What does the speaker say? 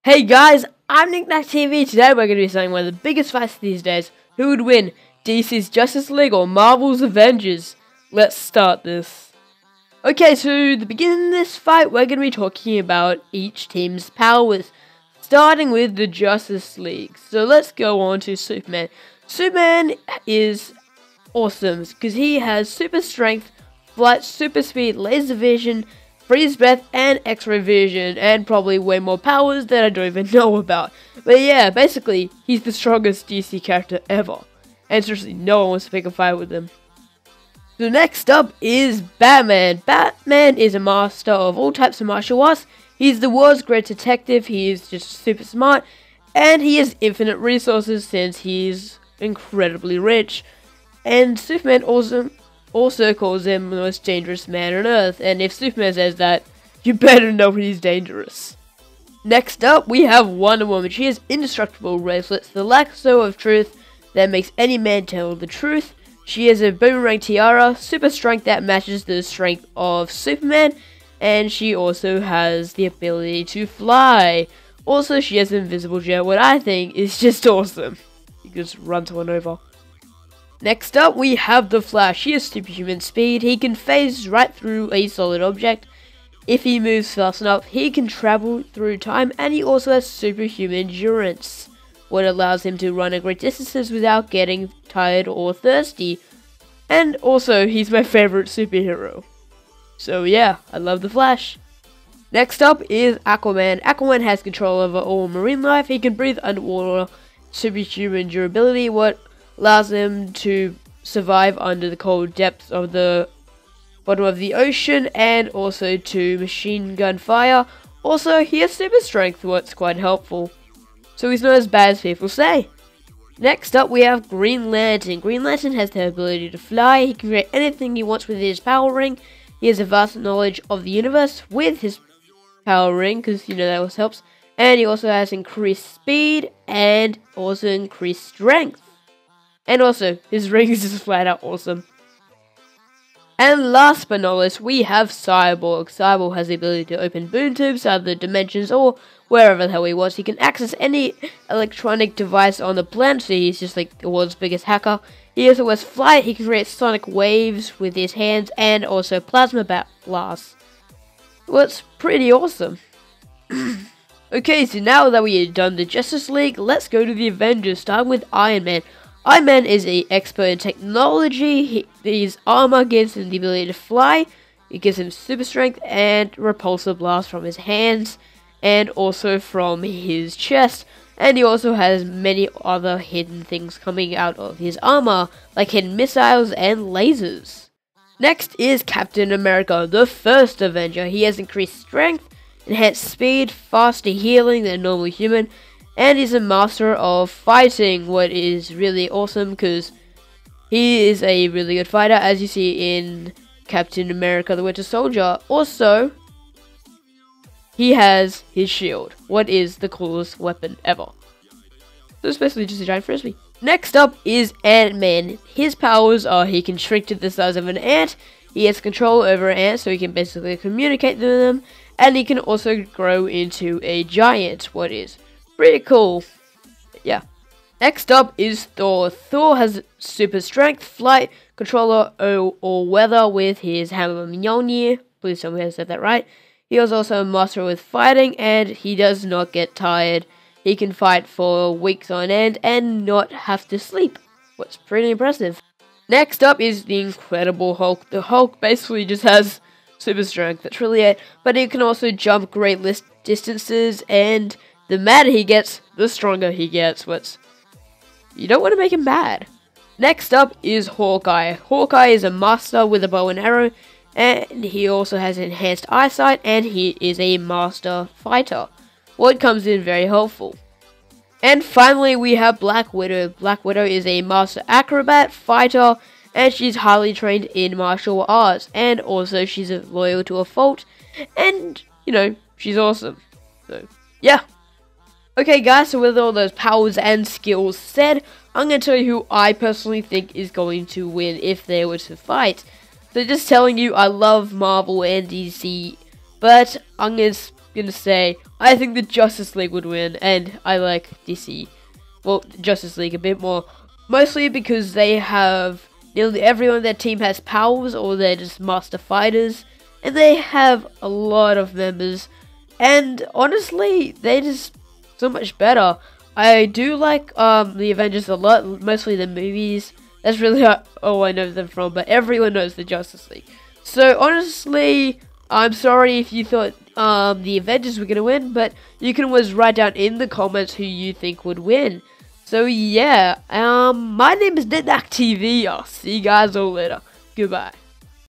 Hey guys, I'm NickNackTV. Today we're going to be saying one of the biggest fights these days. Who would win, DC's Justice League or Marvel's Avengers? Let's start this. Okay, so the beginning of this fight, we're going to be talking about each team's powers. Starting with the Justice League. So let's go on to Superman. Superman is awesome because he has super strength, flight, super speed, laser vision, freeze breath, and X-ray vision, and probably way more powers that I don't even know about. But yeah, basically, he's the strongest DC character ever. And seriously, no one wants to pick a fight with him. So next up is Batman. Batman is a master of all types of martial arts. He's the world's great detective, he is just super smart, and he has infinite resources since he's incredibly rich. And Superman also calls him the most dangerous man on Earth, and if Superman says that, you better know he's dangerous. Next up, we have Wonder Woman. She has indestructible bracelets, the lasso of truth that makes any man tell the truth. She has a boomerang tiara, super strength that matches the strength of Superman, and she also has the ability to fly. Also, she has an invisible jet, what I think is just awesome. You can just run someone over. Next up, we have the Flash. He has superhuman speed. He can phase right through a solid object. If he moves fast enough, he can travel through time, and he also has superhuman endurance, what allows him to run at great distances without getting tired or thirsty. And also, he's my favorite superhero. So yeah, I love the Flash. Next up is Aquaman. Aquaman has control over all marine life. He can breathe underwater, superhuman durability, what allows him to survive under the cold depths of the bottom of the ocean, and also to machine gun fire. Also, he has super strength, what's quite helpful. So he's not as bad as people say. Next up, we have Green Lantern. Green Lantern has the ability to fly. He can create anything he wants with his power ring. He has a vast knowledge of the universe with his power ring, because, you know, that also helps. And he also has increased speed and also increased strength. And also, his ring is just flat out awesome. And last but not least, we have Cyborg. Cyborg has the ability to open boom tubes, other dimensions, or wherever the hell he wants. He can access any electronic device on the planet, so he's just like the world's biggest hacker. He also has flight. He can create sonic waves with his hands, and also plasma blasts. Well, it's pretty awesome. Okay, so now that we have done the Justice League, let's go to the Avengers, starting with Iron Man. Iron Man is an expert in technology. His armor gives him the ability to fly. It gives him super strength and repulsor blast from his hands, and also from his chest. And he also has many other hidden things coming out of his armor, like hidden missiles and lasers. Next is Captain America, the first Avenger. He has increased strength, enhanced speed, faster healing than a normal human, and he's a master of fighting, what is really awesome because he is a really good fighter, as you see in Captain America the Winter Soldier. Also, he has his shield, what is the coolest weapon ever. So it's basically just a giant frisbee. Next up is Ant-Man. His powers are he can shrink to the size of an ant, he has control over ants so he can basically communicate with them, and he can also grow into a giant, what is pretty cool. Yeah. Next up is Thor. Thor has super strength, flight, controller, or weather with his hammer Mjolnir. Please tell me I said that right. He is also a master with fighting, and he does not get tired. He can fight for weeks on end and not have to sleep. What's pretty impressive. Next up is the Incredible Hulk. The Hulk basically just has super strength, that's really it. But he can also jump great distances, and the madder he gets, the stronger he gets. You don't want to make him bad. Next up is Hawkeye. Hawkeye is a master with a bow and arrow, and he also has enhanced eyesight, and he is a master fighter, what comes in very helpful. And finally, we have Black Widow. Black Widow is a master acrobat, fighter, and she's highly trained in martial arts, and also she's loyal to a fault, and, you know, she's awesome. So, yeah. Okay guys, so with all those powers and skills said, I'm going to tell you who I personally think is going to win if they were to fight. So just telling you, I love Marvel and DC, but I'm going to gonna say I think the Justice League would win, and I like DC, well, Justice League a bit more, mostly because they have nearly everyone on their team has powers, or they're just master fighters, and they have a lot of members, and honestly, they're just so much better. I do like the Avengers a lot, mostly the movies. That's really all I know them from, but everyone knows the Justice League. So honestly, I'm sorry if you thought the Avengers were going to win, but you can always write down in the comments who you think would win. So yeah, my name is NitNackTV. I'll see you guys all later. Goodbye.